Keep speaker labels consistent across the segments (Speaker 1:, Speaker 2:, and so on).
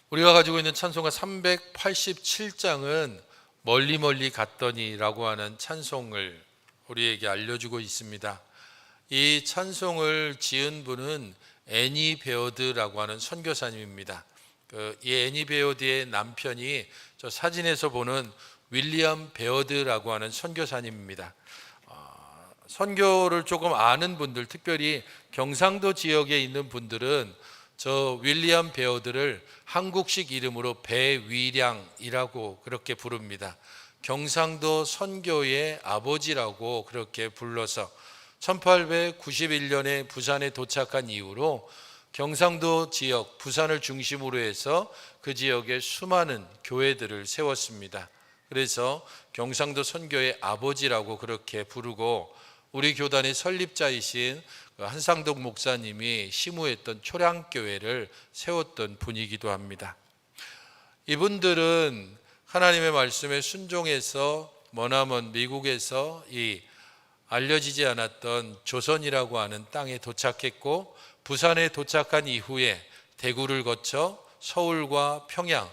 Speaker 1: 우리가 가지고 있는 찬송가 387장은 멀리 멀리 갔더니라고 하는 찬송을 우리에게 알려주고 있습니다. 이 찬송을 지은 분은 애니 베어드라고 하는 선교사님입니다. 이 애니 베어드의 남편이 저 사진에서 보는 윌리엄 베어드라고 하는 선교사님입니다. 선교를 조금 아는 분들, 특별히 경상도 지역에 있는 분들은 저 윌리엄 베어드를 한국식 이름으로 배위량이라고 그렇게 부릅니다. 경상도 선교의 아버지라고 그렇게 불러서 1891년에 부산에 도착한 이후로 경상도 지역, 부산을 중심으로 해서 그 지역에 수많은 교회들을 세웠습니다. 그래서 경상도 선교의 아버지라고 그렇게 부르고, 우리 교단의 설립자이신 한상덕 목사님이 시무했던 초량교회를 세웠던 분이기도 합니다. 이분들은 하나님의 말씀에 순종해서 머나먼 미국에서 이 알려지지 않았던 조선이라고 하는 땅에 도착했고, 부산에 도착한 이후에 대구를 거쳐 서울과 평양,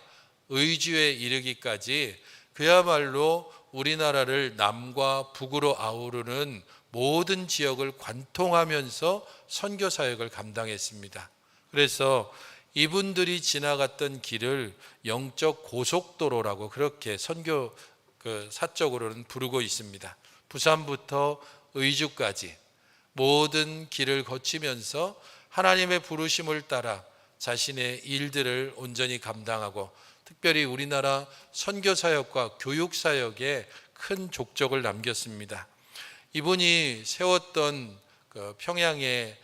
Speaker 1: 의주에 이르기까지 그야말로 우리나라를 남과 북으로 아우르는 모든 지역을 관통하면서 선교 사역을 감당했습니다. 그래서 이분들이 지나갔던 길을 영적 고속도로라고 그렇게 선교 사적으로는 부르고 있습니다. 부산부터 의주까지 모든 길을 거치면서 하나님의 부르심을 따라 자신의 일들을 온전히 감당하고, 특별히 우리나라 선교 사역과 교육 사역에 큰 족적을 남겼습니다. 이분이 세웠던 평양의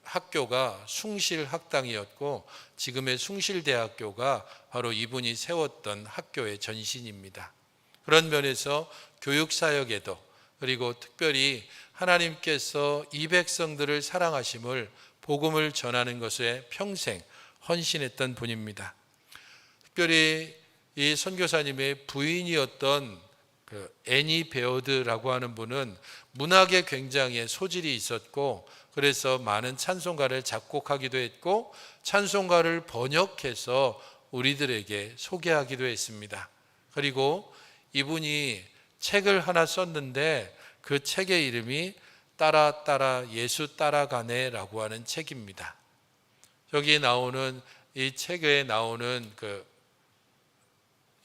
Speaker 1: 학교가 숭실학당이었고, 지금의 숭실대학교가 바로 이분이 세웠던 학교의 전신입니다. 그런 면에서 교육사역에도, 그리고 특별히 하나님께서 이 백성들을 사랑하심을, 복음을 전하는 것에 평생 헌신했던 분입니다. 특별히 이 선교사님의 부인이었던 애니 베어드라고 하는 분은 문학에 굉장히 소질이 있었고, 그래서 많은 찬송가를 작곡하기도 했고 찬송가를 번역해서 우리들에게 소개하기도 했습니다. 그리고 이분이 책을 하나 썼는데 그 책의 이름이 따라 따라 예수 따라가네 라고 하는 책입니다. 여기 나오는, 이 책에 나오는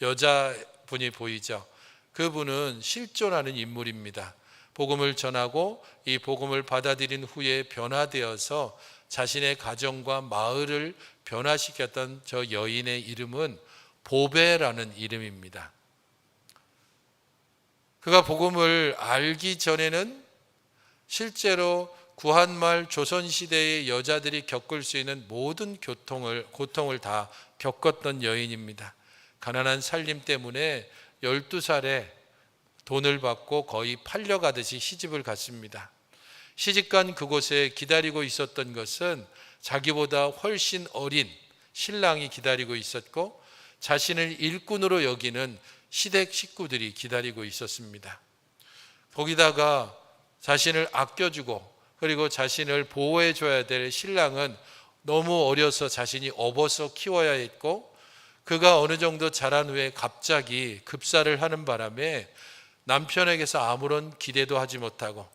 Speaker 1: 여자분이 보이죠? 그분은 실존하는 인물입니다. 복음을 전하고 이 복음을 받아들인 후에 변화되어서 자신의 가정과 마을을 변화시켰던 저 여인의 이름은 보배라는 이름입니다. 그가 복음을 알기 전에는 실제로 구한말 조선시대의 여자들이 겪을 수 있는 모든 고통을 다 겪었던 여인입니다. 가난한 살림 때문에 12살에 돈을 받고 거의 팔려가듯이 시집을 갔습니다. 시집간 그곳에 기다리고 있었던 것은 자기보다 훨씬 어린 신랑이 기다리고 있었고, 자신을 일꾼으로 여기는 시댁 식구들이 기다리고 있었습니다. 거기다가 자신을 아껴주고 그리고 자신을 보호해줘야 될 신랑은 너무 어려서 자신이 업어서 키워야 했고, 그가 어느 정도 자란 후에 갑자기 급사를 하는 바람에 남편에게서 아무런 기대도 하지 못하고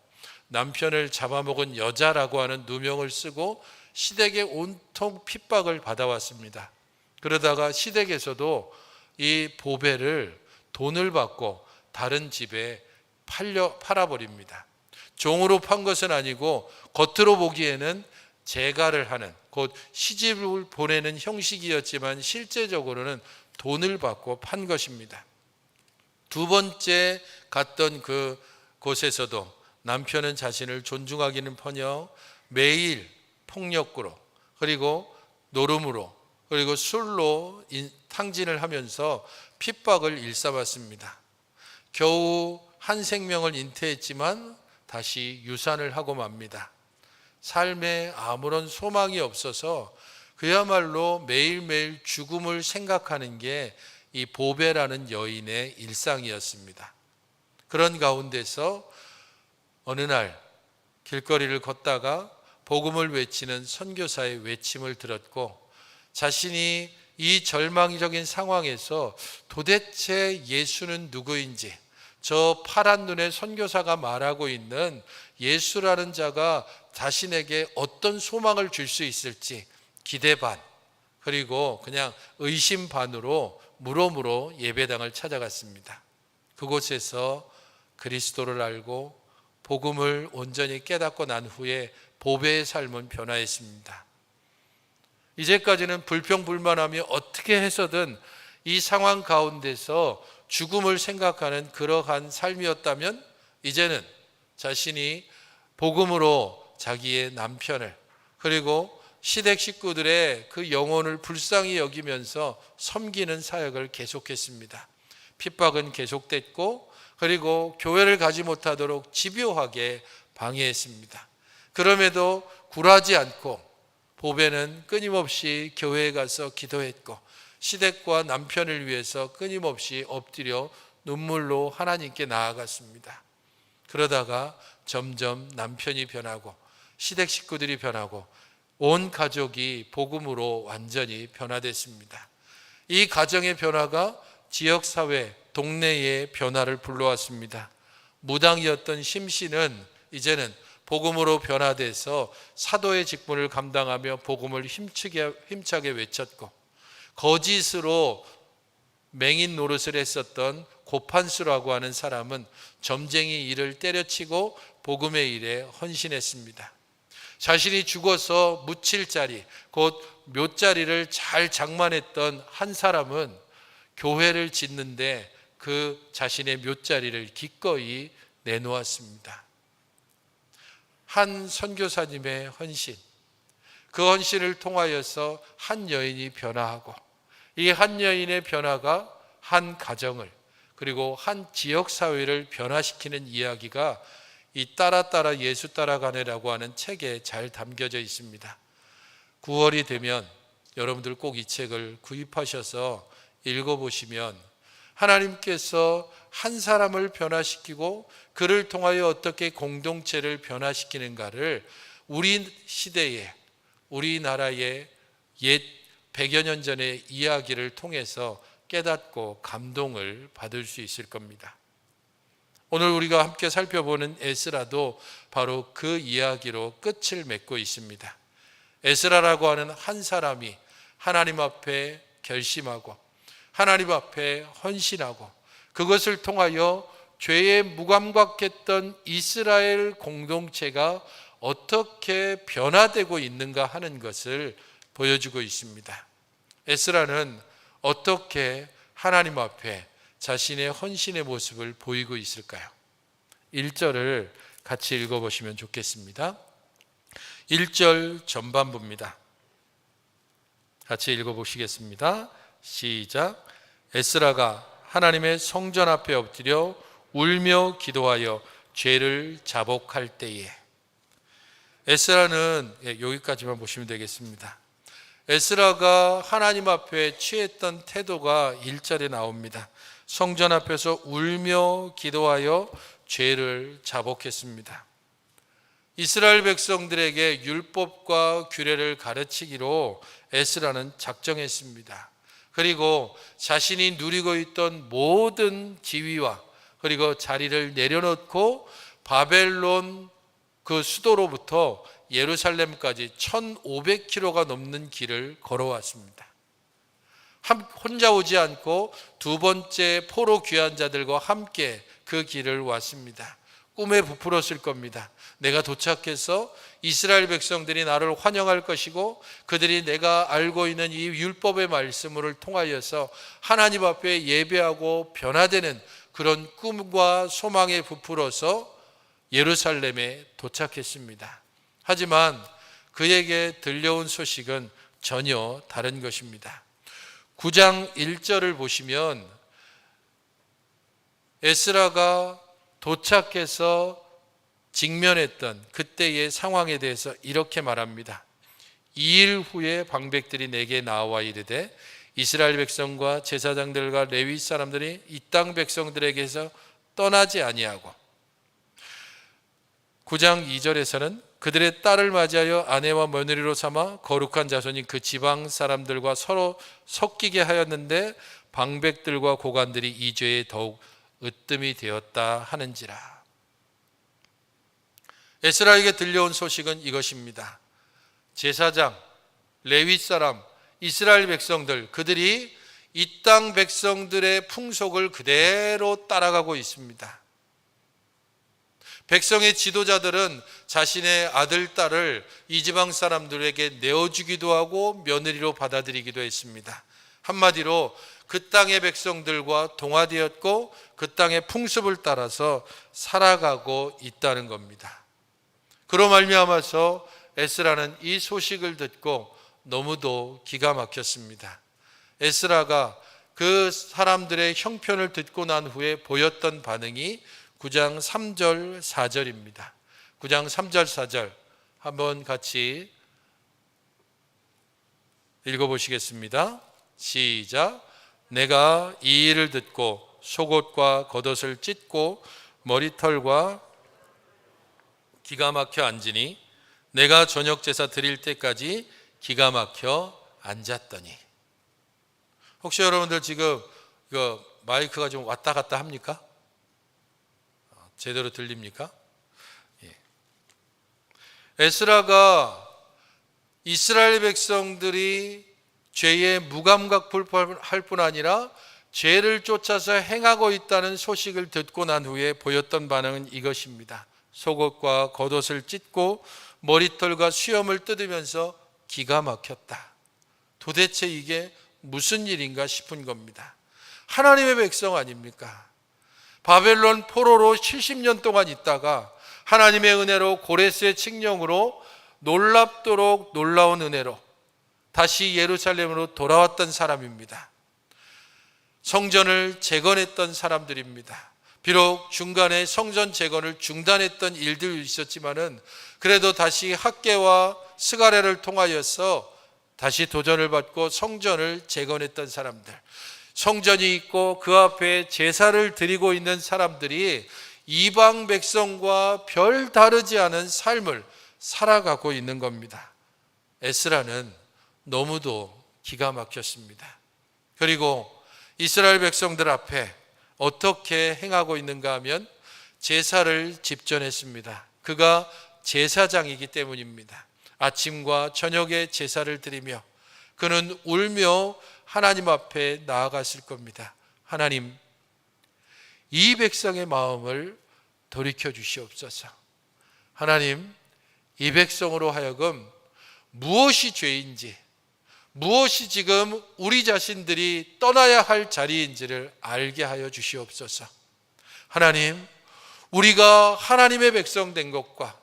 Speaker 1: 남편을 잡아먹은 여자라고 하는 누명을 쓰고 시댁에 온통 핍박을 받아왔습니다. 그러다가 시댁에서도 이 보배를 돈을 받고 다른 집에 팔아버립니다. 종으로 판 것은 아니고 겉으로 보기에는 재가를 하는, 곧 시집을 보내는 형식이었지만 실제적으로는 돈을 받고 판 것입니다. 두 번째 갔던 그 곳에서도 남편은 자신을 존중하기는커녕 매일 폭력으로, 그리고 노름으로, 그리고 술로 탕진을 하면서 핍박을 일삼았습니다. 겨우 한 생명을 인태했지만 다시 유산을 하고 맙니다. 삶에 아무런 소망이 없어서 그야말로 매일매일 죽음을 생각하는 게 이 보배라는 여인의 일상이었습니다. 그런 가운데서 어느 날 길거리를 걷다가 복음을 외치는 선교사의 외침을 들었고, 자신이 이 절망적인 상황에서 도대체 예수는 누구인지, 저 파란 눈의 선교사가 말하고 있는 예수라는 자가 자신에게 어떤 소망을 줄 수 있을지 기대 반, 그리고 그냥 의심 반으로 물어물어 예배당을 찾아갔습니다. 그곳에서 그리스도를 알고 복음을 온전히 깨닫고 난 후에 보배의 삶은 변화했습니다. 이제까지는 불평불만하며 어떻게 해서든 이 상황 가운데서 죽음을 생각하는 그러한 삶이었다면, 이제는 자신이 복음으로 자기의 남편을, 그리고 시댁 식구들의 그 영혼을 불쌍히 여기면서 섬기는 사역을 계속했습니다. 핍박은 계속됐고, 그리고 교회를 가지 못하도록 집요하게 방해했습니다. 그럼에도 굴하지 않고 보배는 끊임없이 교회에 가서 기도했고, 시댁과 남편을 위해서 끊임없이 엎드려 눈물로 하나님께 나아갔습니다. 그러다가 점점 남편이 변하고 시댁 식구들이 변하고 온 가족이 복음으로 완전히 변화됐습니다. 이 가정의 변화가 지역사회, 동네의 변화를 불러왔습니다. 무당이었던 심씨는 이제는 복음으로 변화돼서 사도의 직분을 감당하며 복음을 힘차게 외쳤고, 거짓으로 맹인 노릇을 했었던 고판수라고 하는 사람은 점쟁이 일을 때려치고 복음의 일에 헌신했습니다. 자신이 죽어서 묻힐 자리, 곧 묘자리를 잘 장만했던 한 사람은 교회를 짓는데 그 자신의 묘자리를 기꺼이 내놓았습니다. 한 선교사님의 헌신, 그 헌신을 통하여서 한 여인이 변화하고, 이 한 여인의 변화가 한 가정을, 그리고 한 지역사회를 변화시키는 이야기가 이 따라 예수 따라가네라고 하는 책에 잘 담겨져 있습니다. 9월이 되면 여러분들 꼭 이 책을 구입하셔서 읽어보시면 하나님께서 한 사람을 변화시키고 그를 통하여 어떻게 공동체를 변화시키는가를 우리 시대에, 우리나라의 옛 100여 년 전의 이야기를 통해서 깨닫고 감동을 받을 수 있을 겁니다. 오늘 우리가 함께 살펴보는 에스라도 바로 그 이야기로 끝을 맺고 있습니다. 에스라라고 하는 한 사람이 하나님 앞에 결심하고 하나님 앞에 헌신하고, 그것을 통하여 죄에 무감각했던 이스라엘 공동체가 어떻게 변화되고 있는가 하는 것을 보여주고 있습니다. 에스라는 어떻게 하나님 앞에 자신의 헌신의 모습을 보이고 있을까요? 1절을 같이 읽어보시면 좋겠습니다. 1절 전반부입니다. 같이 읽어보시겠습니다. 시작. 에스라가 하나님의 성전 앞에 엎드려 울며 기도하여 죄를 자복할 때에. 에스라는 여기까지만 보시면 되겠습니다. 에스라가 하나님 앞에 취했던 태도가 1절에 나옵니다. 성전 앞에서 울며 기도하여 죄를 자복했습니다. 이스라엘 백성들에게 율법과 규례를 가르치기로 에스라는 작정했습니다. 그리고 자신이 누리고 있던 모든 지위와 그리고 자리를 내려놓고 바벨론 그 수도로부터 예루살렘까지 1500km가 넘는 길을 걸어왔습니다. 혼자 오지 않고 두 번째 포로 귀환자들과 함께 그 길을 왔습니다. 꿈에 부풀었을 겁니다. 내가 도착해서 이스라엘 백성들이 나를 환영할 것이고, 그들이 내가 알고 있는 이 율법의 말씀을 통하여서 하나님 앞에 예배하고 변화되는 그런 꿈과 소망에 부풀어서 예루살렘에 도착했습니다. 하지만 그에게 들려온 소식은 전혀 다른 것입니다. 9장 1절을 보시면 에스라가 도착해서 직면했던 그때의 상황에 대해서 이렇게 말합니다. 2일 후에 방백들이 내게 나와 이르되 이스라엘 백성과 제사장들과 레위 사람들이 이 땅 백성들에게서 떠나지 아니하고, 9장 2절에서는 그들의 딸을 맞이하여 아내와 며느리로 삼아 거룩한 자손이 그 지방 사람들과 서로 섞이게 하였는데 방백들과 고관들이 이 죄에 더욱 으뜸이 되었다 하는지라. 에스라에게 들려온 소식은 이것입니다. 제사장, 레위 사람, 이스라엘 백성들, 그들이 이 땅 백성들의 풍속을 그대로 따라가고 있습니다. 백성의 지도자들은 자신의 아들, 딸을 이 지방 사람들에게 내어주기도 하고 며느리로 받아들이기도 했습니다. 한마디로 그 땅의 백성들과 동화되었고 그 땅의 풍습을 따라서 살아가고 있다는 겁니다. 그로 말미암아서 에스라는 이 소식을 듣고 너무도 기가 막혔습니다. 에스라가 그 사람들의 형편을 듣고 난 후에 보였던 반응이 9장 3절 4절입니다. 9장 3절 4절 한번 같이 읽어보시겠습니다. 시작. 내가 이 일을 듣고 속옷과 겉옷을 찢고 머리털과 기가 막혀 앉으니 내가 저녁 제사 드릴 때까지 기가 막혀 앉았더니. 혹시 여러분들 지금 이거 마이크가 좀 왔다 갔다 합니까? 제대로 들립니까? 예. 에스라가 이스라엘 백성들이 죄에 무감각불할 뿐 아니라 죄를 쫓아서 행하고 있다는 소식을 듣고 난 후에 보였던 반응은 이것입니다. 속옷과 겉옷을 찢고 머리털과 수염을 뜯으면서 기가 막혔다. 도대체 이게 무슨 일인가 싶은 겁니다. 하나님의 백성 아닙니까? 바벨론 포로로 70년 동안 있다가 하나님의 은혜로 고레스의 칙령으로 놀랍도록 놀라운 은혜로 다시 예루살렘으로 돌아왔던 사람입니다. 성전을 재건했던 사람들입니다. 비록 중간에 성전 재건을 중단했던 일들이 있었지만은 그래도 다시 학개와 스가랴를 통하여서 다시 도전을 받고 성전을 재건했던 사람들, 성전이 있고 그 앞에 제사를 드리고 있는 사람들이 이방 백성과 별 다르지 않은 삶을 살아가고 있는 겁니다. 에스라는 너무도 기가 막혔습니다. 그리고 이스라엘 백성들 앞에 어떻게 행하고 있는가 하면 제사를 집전했습니다. 그가 제사장이기 때문입니다. 아침과 저녁에 제사를 드리며 그는 울며 하나님 앞에 나아갔을 겁니다. 하나님, 이 백성의 마음을 돌이켜 주시옵소서. 하나님, 이 백성으로 하여금 무엇이 죄인지, 무엇이 지금 우리 자신들이 떠나야 할 자리인지를 알게 하여 주시옵소서. 하나님, 우리가 하나님의 백성 된 것과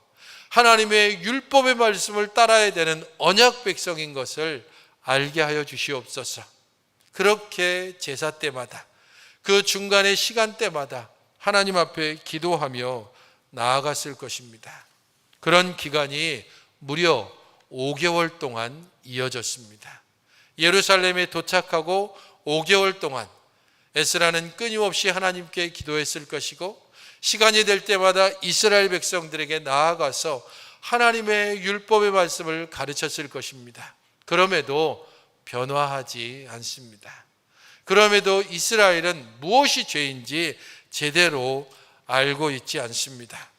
Speaker 1: 하나님의 율법의 말씀을 따라야 되는 언약 백성인 것을 알게 하여 주시옵소서. 그렇게 제사 때마다 그 중간의 시간대마다 하나님 앞에 기도하며 나아갔을 것입니다. 그런 기간이 무려 5개월 동안 이어졌습니다. 예루살렘에 도착하고 5개월 동안 에스라는 끊임없이 하나님께 기도했을 것이고 시간이 될 때마다 이스라엘 백성들에게 나아가서 하나님의 율법의 말씀을 가르쳤을 것입니다. 그럼에도 변화하지 않습니다. 그럼에도 이스라엘은 무엇이 죄인지 제대로 알고 있지 않습니다.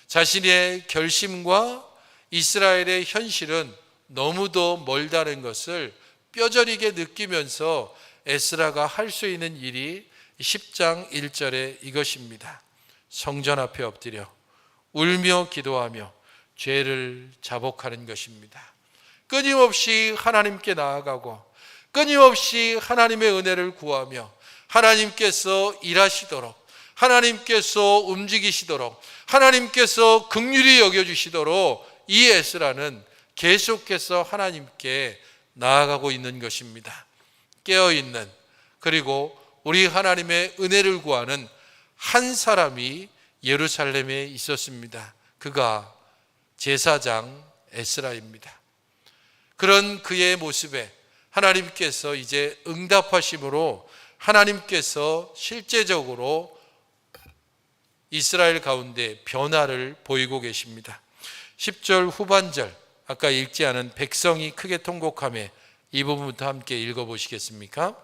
Speaker 1: 자신의 결심과 이스라엘의 현실은 너무도 멀다는 것을 뼈저리게 느끼면서 에스라가 할 수 있는 일이 10장 1절에 이것입니다. 성전 앞에 엎드려 울며 기도하며 죄를 자복하는 것입니다. 끊임없이 하나님께 나아가고 끊임없이 하나님의 은혜를 구하며 하나님께서 일하시도록, 하나님께서 움직이시도록, 하나님께서 긍휼히 여겨주시도록 이 에스라는 계속해서 하나님께 나아가고 있는 것입니다. 깨어있는, 그리고 우리 하나님의 은혜를 구하는 한 사람이 예루살렘에 있었습니다. 그가 제사장 에스라입니다. 그런 그의 모습에 하나님께서 이제 응답하심으로 하나님께서 실제적으로 이스라엘 가운데 변화를 보이고 계십니다. 10절 후반절, 아까 읽지 않은 백성이 크게 통곡하며, 이 부분부터 함께 읽어보시겠습니까?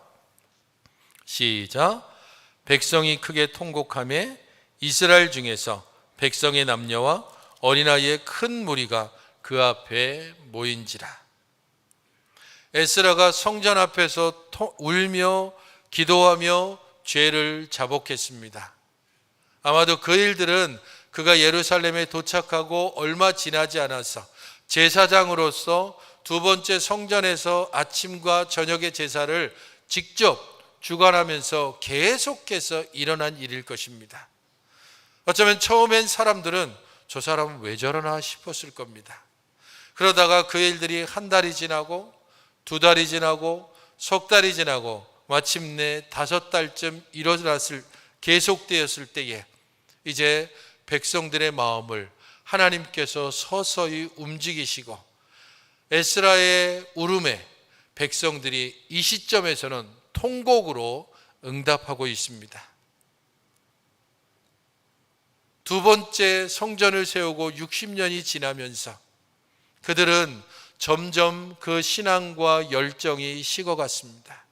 Speaker 1: 시작. 백성이 크게 통곡하며 이스라엘 중에서 백성의 남녀와 어린아이의 큰 무리가 그 앞에 모인지라. 에스라가 성전 앞에서 울며 기도하며 죄를 자복했습니다. 아마도 그 일들은 그가 예루살렘에 도착하고 얼마 지나지 않아서 제사장으로서 두 번째 성전에서 아침과 저녁의 제사를 직접 주관하면서 계속해서 일어난 일일 것입니다. 어쩌면 처음엔 사람들은 저 사람은 왜 저러나 싶었을 겁니다. 그러다가 그 일들이 한 달이 지나고 두 달이 지나고 석 달이 지나고 마침내 5달쯤 계속되었을 때에 이제 백성들의 마음을 하나님께서 서서히 움직이시고 에스라의 울음에 백성들이 이 시점에서는 통곡으로 응답하고 있습니다. 두 번째 성전을 세우고 60년이 지나면서 그들은 점점 그 신앙과 열정이 식어갔습니다.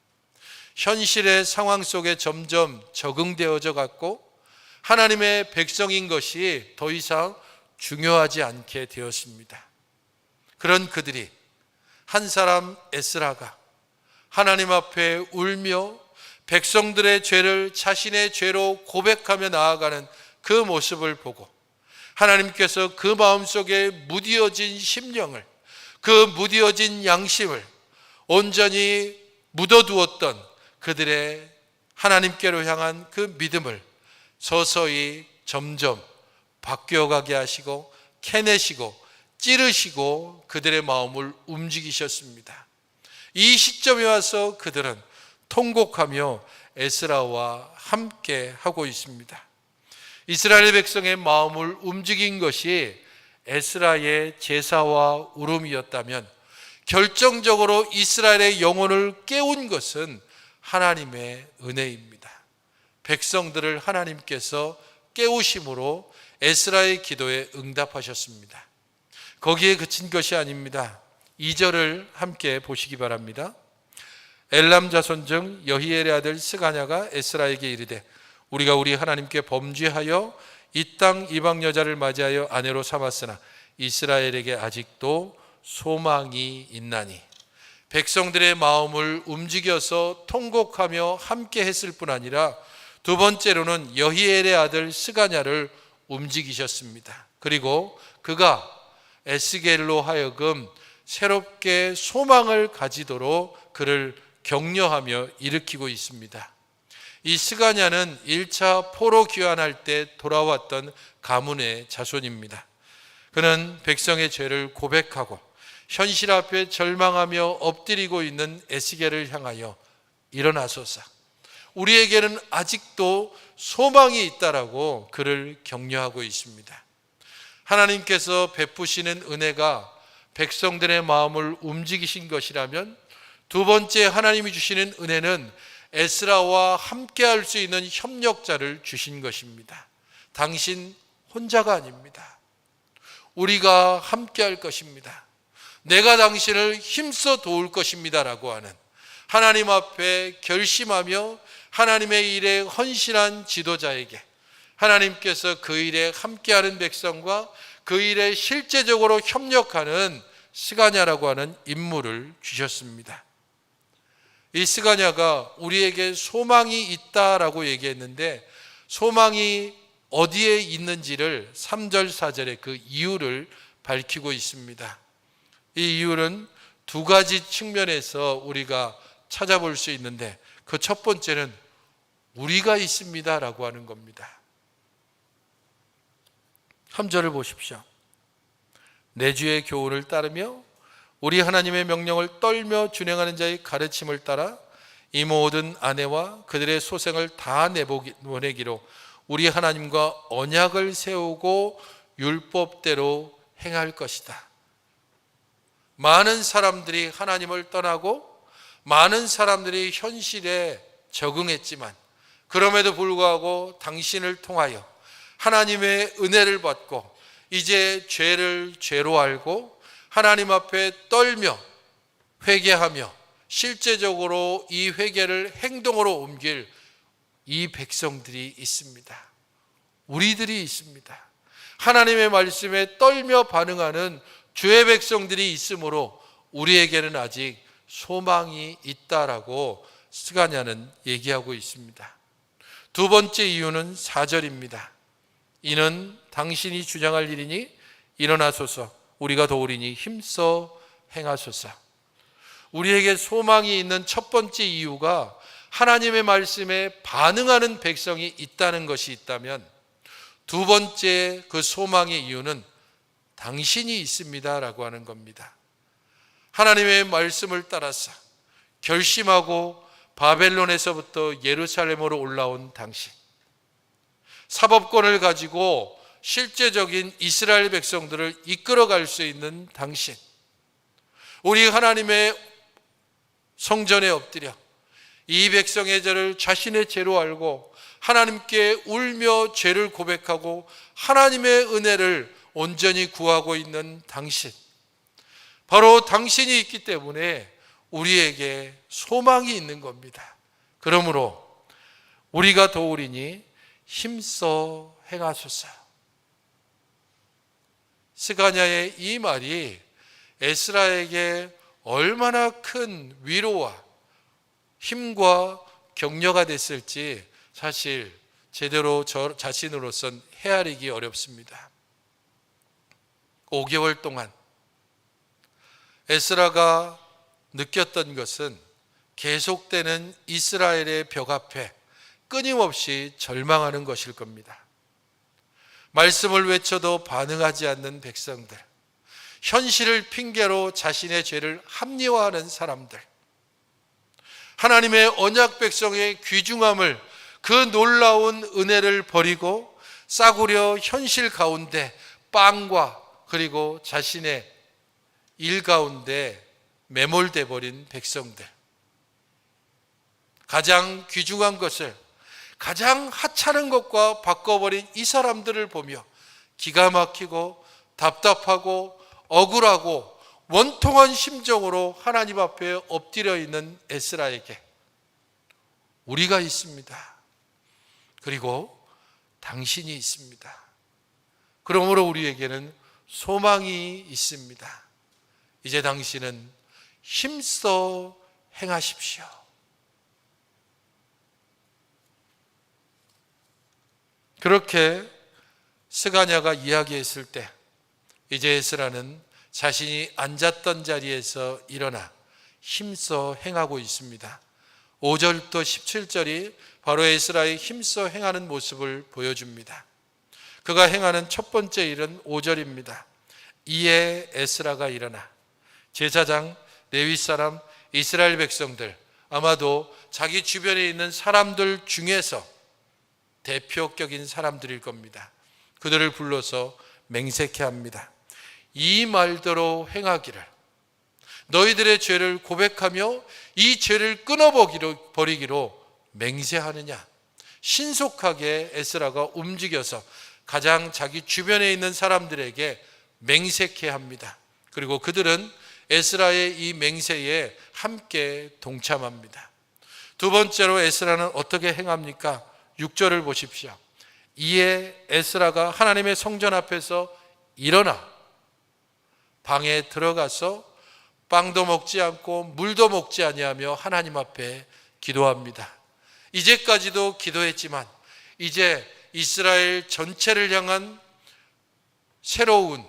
Speaker 1: 현실의 상황 속에 점점 적응되어져 갔고 하나님의 백성인 것이 더 이상 중요하지 않게 되었습니다. 그런 그들이 한 사람 에스라가 하나님 앞에 울며 백성들의 죄를 자신의 죄로 고백하며 나아가는 그 모습을 보고 하나님께서 그 마음속에 무디어진 심령을, 그 무디어진 양심을 온전히 묻어두었던 그들의 하나님께로 향한 그 믿음을 서서히 점점 바뀌어가게 하시고 캐내시고 찌르시고 그들의 마음을 움직이셨습니다. 이 시점에 와서 그들은 통곡하며 에스라와 함께 하고 있습니다. 이스라엘 백성의 마음을 움직인 것이 에스라의 제사와 울음이었다면 결정적으로 이스라엘의 영혼을 깨운 것은 하나님의 은혜입니다. 백성들을 하나님께서 깨우심으로 에스라의 기도에 응답하셨습니다. 거기에 그친 것이 아닙니다. 2절을 함께 보시기 바랍니다. 엘람 자손 중 여히엘의 아들 스가냐가 에스라에게 이르되 우리가 우리 하나님께 범죄하여 이 땅 이방 여자를 맞이하여 아내로 삼았으나 이스라엘에게 아직도 소망이 있나니. 백성들의 마음을 움직여서 통곡하며 함께 했을 뿐 아니라 두 번째로는 여히엘의 아들 스가냐를 움직이셨습니다. 그리고 그가 에스겔로 하여금 새롭게 소망을 가지도록 그를 격려하며 일으키고 있습니다. 이 스가냐는 1차 포로 귀환할 때 돌아왔던 가문의 자손입니다. 그는 백성의 죄를 고백하고 현실 앞에 절망하며 엎드리고 있는 에스겔을 향하여 일어나소서, 우리에게는 아직도 소망이 있다라고 그를 격려하고 있습니다. 하나님께서 베푸시는 은혜가 백성들의 마음을 움직이신 것이라면 두 번째 하나님이 주시는 은혜는 에스라와 함께 할 수 있는 협력자를 주신 것입니다. 당신 혼자가 아닙니다. 우리가 함께 할 것입니다. 내가 당신을 힘써 도울 것입니다 라고 하는 하나님 앞에 결심하며 하나님의 일에 헌신한 지도자에게 하나님께서 그 일에 함께하는 백성과 그 일에 실제적으로 협력하는 스가냐라고 하는 인물을 주셨습니다. 이 스가냐가 우리에게 소망이 있다라고 얘기했는데 소망이 어디에 있는지를 3절 4절에 그 이유를 밝히고 있습니다. 이 이유는 두 가지 측면에서 우리가 찾아볼 수 있는데 그 첫 번째는 우리가 있습니다라고 하는 겁니다. 3절을 보십시오. 내 주의 교훈을 따르며 우리 하나님의 명령을 떨며 준행하는 자의 가르침을 따라 이 모든 아내와 그들의 소생을 다 내보내기로 우리 하나님과 언약을 세우고 율법대로 행할 것이다. 많은 사람들이 하나님을 떠나고 많은 사람들이 현실에 적응했지만 그럼에도 불구하고 당신을 통하여 하나님의 은혜를 받고 이제 죄를 죄로 알고 하나님 앞에 떨며 회개하며 실제적으로 이 회개를 행동으로 옮길 이 백성들이 있습니다. 우리들이 있습니다. 하나님의 말씀에 떨며 반응하는 주의 백성들이 있으므로 우리에게는 아직 소망이 있다라고 스가랴는 얘기하고 있습니다. 두 번째 이유는 4절입니다. 이는 당신이 주장할 일이니 일어나소서, 우리가 도우리니 힘써 행하소서. 우리에게 소망이 있는 첫 번째 이유가 하나님의 말씀에 반응하는 백성이 있다는 것이 있다면, 두 번째 그 소망의 이유는 당신이 있습니다라고 하는 겁니다. 하나님의 말씀을 따라서 결심하고 바벨론에서부터 예루살렘으로 올라온 당신, 사법권을 가지고 실제적인 이스라엘 백성들을 이끌어갈 수 있는 당신, 우리 하나님의 성전에 엎드려 이 백성의 죄를 자신의 죄로 알고 하나님께 울며 죄를 고백하고 하나님의 은혜를 온전히 구하고 있는 당신, 바로 당신이 있기 때문에 우리에게 소망이 있는 겁니다. 그러므로 우리가 도우리니 힘써 행하소서. 스가랴의 이 말이 에스라에게 얼마나 큰 위로와 힘과 격려가 됐을지 사실 제대로 저 자신으로선 헤아리기 어렵습니다. 5개월 동안 에스라가 느꼈던 것은 계속되는 이스라엘의 벽 앞에 끊임없이 절망하는 것일 겁니다. 말씀을 외쳐도 반응하지 않는 백성들, 현실을 핑계로 자신의 죄를 합리화하는 사람들, 하나님의 언약 백성의 귀중함을, 그 놀라운 은혜를 버리고 싸구려 현실 가운데 빵과 그리고 자신의 일 가운데 매몰돼 버린 백성들, 가장 귀중한 것을 가장 하찮은 것과 바꿔버린 이 사람들을 보며 기가 막히고 답답하고 억울하고 원통한 심정으로 하나님 앞에 엎드려 있는 에스라에게 우리가 있습니다. 그리고 당신이 있습니다. 그러므로 우리에게는 소망이 있습니다. 이제 당신은 힘써 행하십시오. 그렇게 스가랴가 이야기했을 때 이제 에스라는 자신이 앉았던 자리에서 일어나 힘써 행하고 있습니다. 5절부터 17절이 바로 에스라의 힘써 행하는 모습을 보여줍니다. 그가 행하는 첫 번째 일은 5절입니다. 이에 에스라가 일어나 제사장, 레위 사람, 이스라엘 백성들, 아마도 자기 주변에 있는 사람들 중에서 대표격인 사람들일 겁니다. 그들을 불러서 맹세케 합니다. 이 말대로 행하기를, 너희들의 죄를 고백하며 이 죄를 끊어버리기로 맹세하느냐. 신속하게 에스라가 움직여서 가장 자기 주변에 있는 사람들에게 맹세케 합니다. 그리고 그들은 에스라의 이 맹세에 함께 동참합니다. 두 번째로 에스라는 어떻게 행합니까? 6절을 보십시오. 이에 에스라가 하나님의 성전 앞에서 일어나 방에 들어가서 빵도 먹지 않고 물도 먹지 아니하며 하나님 앞에 기도합니다. 이제까지도 기도했지만 이제 이스라엘 전체를 향한 새로운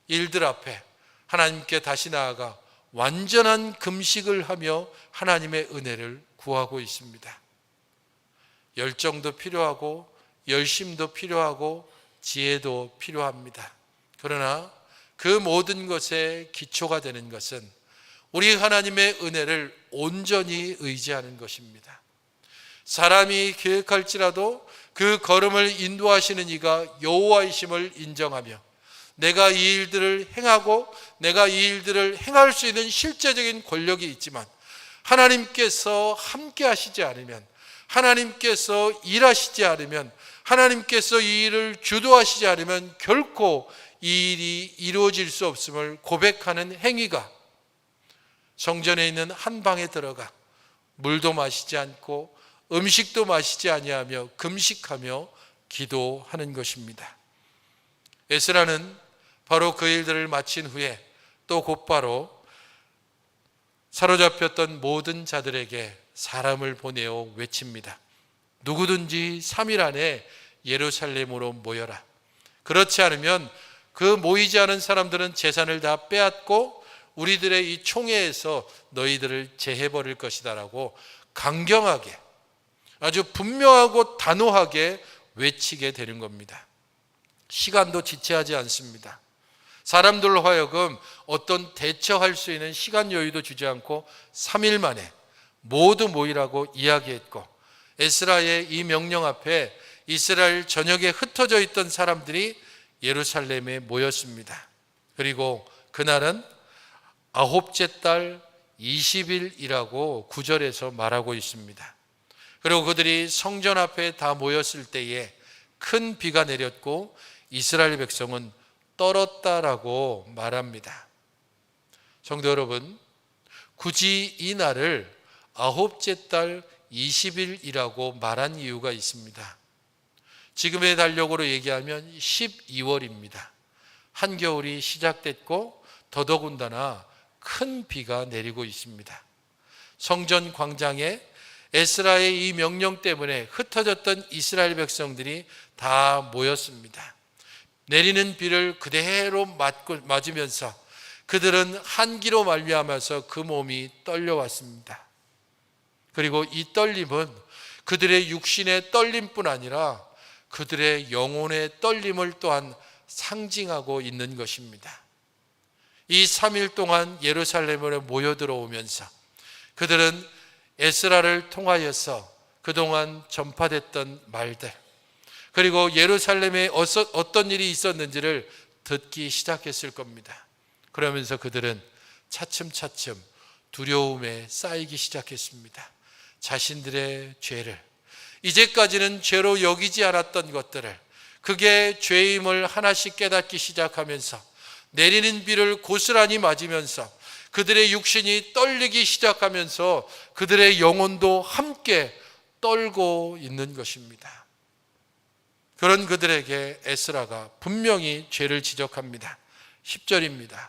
Speaker 1: 일들 앞에 하나님께 다시 나아가 완전한 금식을 하며 하나님의 은혜를 구하고 있습니다. 열정도 필요하고 열심도 필요하고 지혜도 필요합니다. 그러나 그 모든 것의 기초가 되는 것은 우리 하나님의 은혜를 온전히 의지하는 것입니다. 사람이 계획할지라도 그 걸음을 인도하시는 이가 여호와이심을 인정하며 내가 이 일들을 행하고 내가 이 일들을 행할 수 있는 실제적인 권력이 있지만 하나님께서 함께 하시지 않으면, 하나님께서 일하시지 않으면, 하나님께서 이 일을 주도하시지 않으면 결코 이 일이 이루어질 수 없음을 고백하는 행위가 성전에 있는 한 방에 들어가 물도 마시지 않고 음식도 마시지 아니하며 금식하며 기도하는 것입니다. 에스라는 바로 그 일들을 마친 후에 또 곧바로 사로잡혔던 모든 자들에게 사람을 보내어 외칩니다. 누구든지 3일 안에 예루살렘으로 모여라. 그렇지 않으면 그 모이지 않은 사람들은 재산을 다 빼앗고 우리들의 이 총회에서 너희들을 제해버릴 것이다 라고 강경하게, 아주 분명하고 단호하게 외치게 되는 겁니다. 시간도 지체하지 않습니다. 사람들로 하여금 어떤 대처할 수 있는 시간 여유도 주지 않고 3일 만에 모두 모이라고 이야기했고, 에스라의 이 명령 앞에 이스라엘 전역에 흩어져 있던 사람들이 예루살렘에 모였습니다. 그리고 그날은 아홉째 달 20일이라고 9절에서 말하고 있습니다. 그리고 그들이 성전 앞에 다 모였을 때에 큰 비가 내렸고 이스라엘 백성은 떨었다라고 말합니다. 성도 여러분, 굳이 이 날을 아홉째 달 20일이라고 말한 이유가 있습니다. 지금의 달력으로 얘기하면 12월입니다. 한겨울이 시작됐고 더더군다나 큰 비가 내리고 있습니다. 성전 광장에 에스라의 이 명령 때문에 흩어졌던 이스라엘 백성들이 다 모였습니다. 내리는 비를 그대로 맞으면서 그들은 한기로 말미암아서 그 몸이 떨려왔습니다. 그리고 이 떨림은 그들의 육신의 떨림뿐 아니라 그들의 영혼의 떨림을 또한 상징하고 있는 것입니다. 이 3일 동안 예루살렘으로 모여 들어오면서 그들은 에스라를 통하여서 그동안 전파됐던 말들, 그리고 예루살렘에 어떤 일이 있었는지를 듣기 시작했을 겁니다. 그러면서 그들은 차츰차츰 두려움에 쌓이기 시작했습니다. 자신들의 죄를, 이제까지는 죄로 여기지 않았던 것들을, 그게 죄임을 하나씩 깨닫기 시작하면서 내리는 비를 고스란히 맞으면서 그들의 육신이 떨리기 시작하면서 그들의 영혼도 함께 떨고 있는 것입니다. 그런 그들에게 에스라가 분명히 죄를 지적합니다. 10절입니다.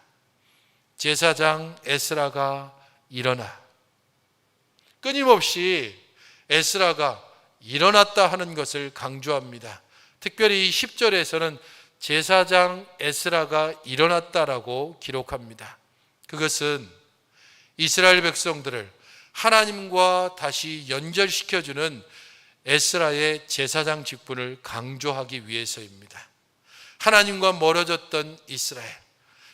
Speaker 1: 제사장 에스라가 일어나. 끊임없이 에스라가 일어났다 하는 것을 강조합니다. 특별히 이 10절에서는 제사장 에스라가 일어났다라고 기록합니다. 그것은 이스라엘 백성들을 하나님과 다시 연결시켜주는 에스라의 제사장 직분을 강조하기 위해서입니다. 하나님과 멀어졌던 이스라엘,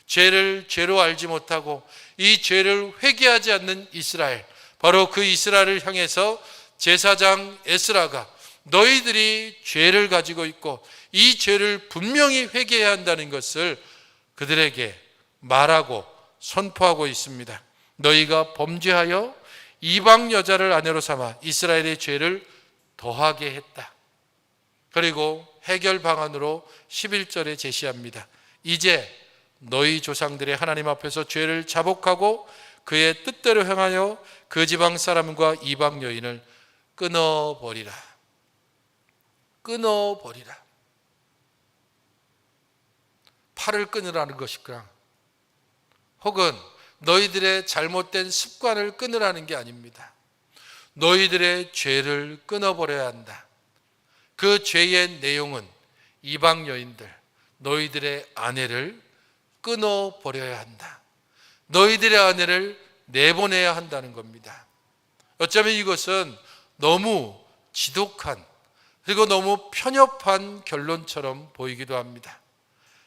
Speaker 1: 죄를 죄로 알지 못하고 이 죄를 회개하지 않는 이스라엘, 바로 그 이스라엘을 향해서 제사장 에스라가 너희들이 죄를 가지고 있고 이 죄를 분명히 회개해야 한다는 것을 그들에게 말하고 선포하고 있습니다. 너희가 범죄하여 이방 여자를 아내로 삼아 이스라엘의 죄를 더하게 했다. 그리고 해결 방안으로 11절에 제시합니다. 이제 너희 조상들의 하나님 앞에서 죄를 자복하고 그의 뜻대로 행하여 그 지방 사람과 이방 여인을 끊어버리라. 끊어버리라. 팔을 끊으라는 것일까? 혹은 너희들의 잘못된 습관을 끊으라는 게 아닙니다. 너희들의 죄를 끊어버려야 한다. 그 죄의 내용은 이방 여인들, 너희들의 아내를 끊어버려야 한다. 너희들의 아내를 내보내야 한다는 겁니다. 어쩌면 이것은 너무 지독한, 그리고 너무 편협한 결론처럼 보이기도 합니다.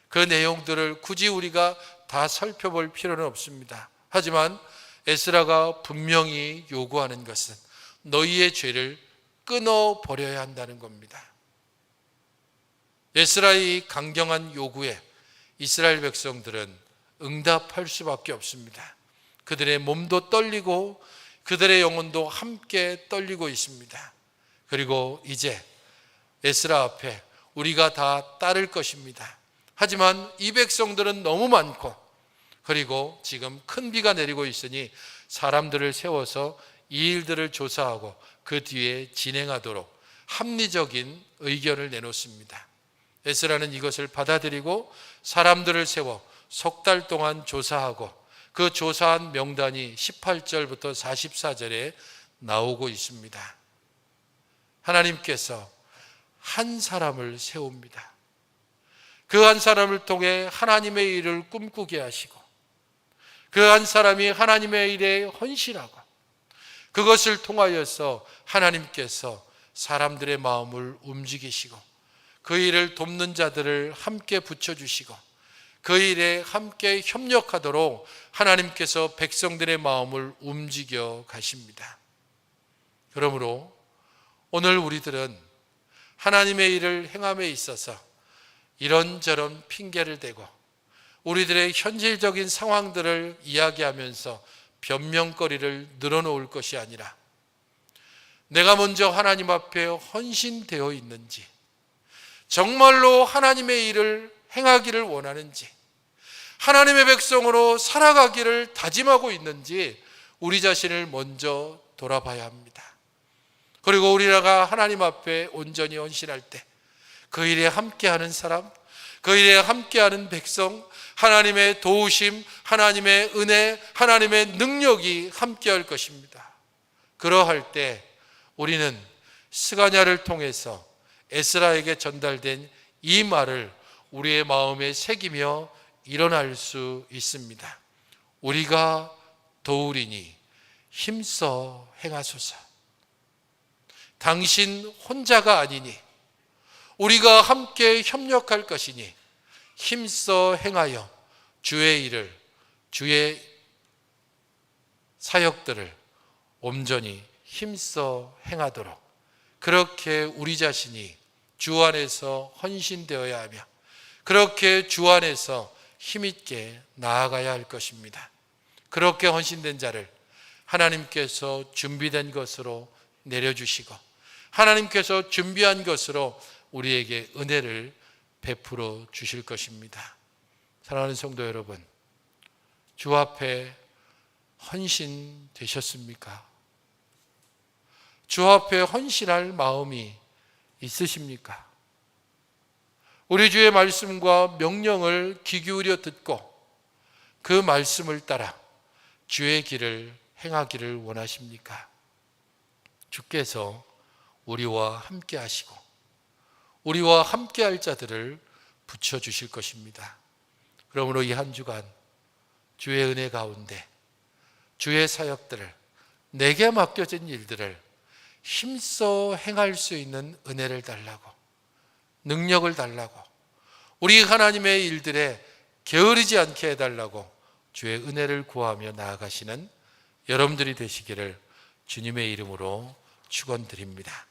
Speaker 1: 그 내용들을 굳이 우리가 다 살펴볼 필요는 없습니다. 하지만 에스라가 분명히 요구하는 것은 너희의 죄를 끊어버려야 한다는 겁니다. 에스라의 강경한 요구에 이스라엘 백성들은 응답할 수밖에 없습니다. 그들의 몸도 떨리고 그들의 영혼도 함께 떨리고 있습니다. 그리고 이제 에스라 앞에 우리가 다 따를 것입니다. 하지만 이 백성들은 너무 많고, 그리고 지금 큰 비가 내리고 있으니 사람들을 세워서 이 일들을 조사하고 그 뒤에 진행하도록 합리적인 의견을 내놓습니다. 에스라는 이것을 받아들이고 사람들을 세워 석 달 동안 조사하고, 그 조사한 명단이 18절부터 44절에 나오고 있습니다. 하나님께서 한 사람을 세웁니다. 그 한 사람을 통해 하나님의 일을 꿈꾸게 하시고, 그 한 사람이 하나님의 일에 헌신하고, 그것을 통하여서 하나님께서 사람들의 마음을 움직이시고, 그 일을 돕는 자들을 함께 붙여주시고, 그 일에 함께 협력하도록 하나님께서 백성들의 마음을 움직여 가십니다. 그러므로 오늘 우리들은 하나님의 일을 행함에 있어서 이런저런 핑계를 대고 우리들의 현실적인 상황들을 이야기하면서 변명거리를 늘어놓을 것이 아니라, 내가 먼저 하나님 앞에 헌신되어 있는지, 정말로 하나님의 일을 행하기를 원하는지, 하나님의 백성으로 살아가기를 다짐하고 있는지 우리 자신을 먼저 돌아봐야 합니다. 그리고 우리가 하나님 앞에 온전히 헌신할 때 그 일에 함께하는 사람, 그 일에 함께하는 백성, 하나님의 도우심, 하나님의 은혜, 하나님의 능력이 함께할 것입니다. 그러할 때 우리는 스가랴를 통해서 에스라에게 전달된 이 말을 우리의 마음에 새기며 일어날 수 있습니다. 우리가 도우리니 힘써 행하소서. 당신 혼자가 아니니 우리가 함께 협력할 것이니 힘써 행하여 주의 일을, 주의 사역들을 온전히 힘써 행하도록, 그렇게 우리 자신이 주 안에서 헌신되어야 하며, 그렇게 주 안에서 힘있게 나아가야 할 것입니다. 그렇게 헌신된 자를 하나님께서 준비된 것으로 내려주시고, 하나님께서 준비한 것으로 우리에게 은혜를 베풀어 주실 것입니다. 사랑하는 성도 여러분, 주 앞에 헌신되셨습니까? 주 앞에 헌신할 마음이 있으십니까? 우리 주의 말씀과 명령을 귀 기울여 듣고 그 말씀을 따라 주의 길을 행하기를 원하십니까? 주께서 우리와 함께 하시고 우리와 함께 할 자들을 붙여주실 것입니다. 그러므로 이 한 주간 주의 은혜 가운데 주의 사역들을, 내게 맡겨진 일들을 힘써 행할 수 있는 은혜를 달라고, 능력을 달라고, 우리 하나님의 일들에 게으르지 않게 해달라고 주의 은혜를 구하며 나아가시는 여러분들이 되시기를 주님의 이름으로 축원드립니다.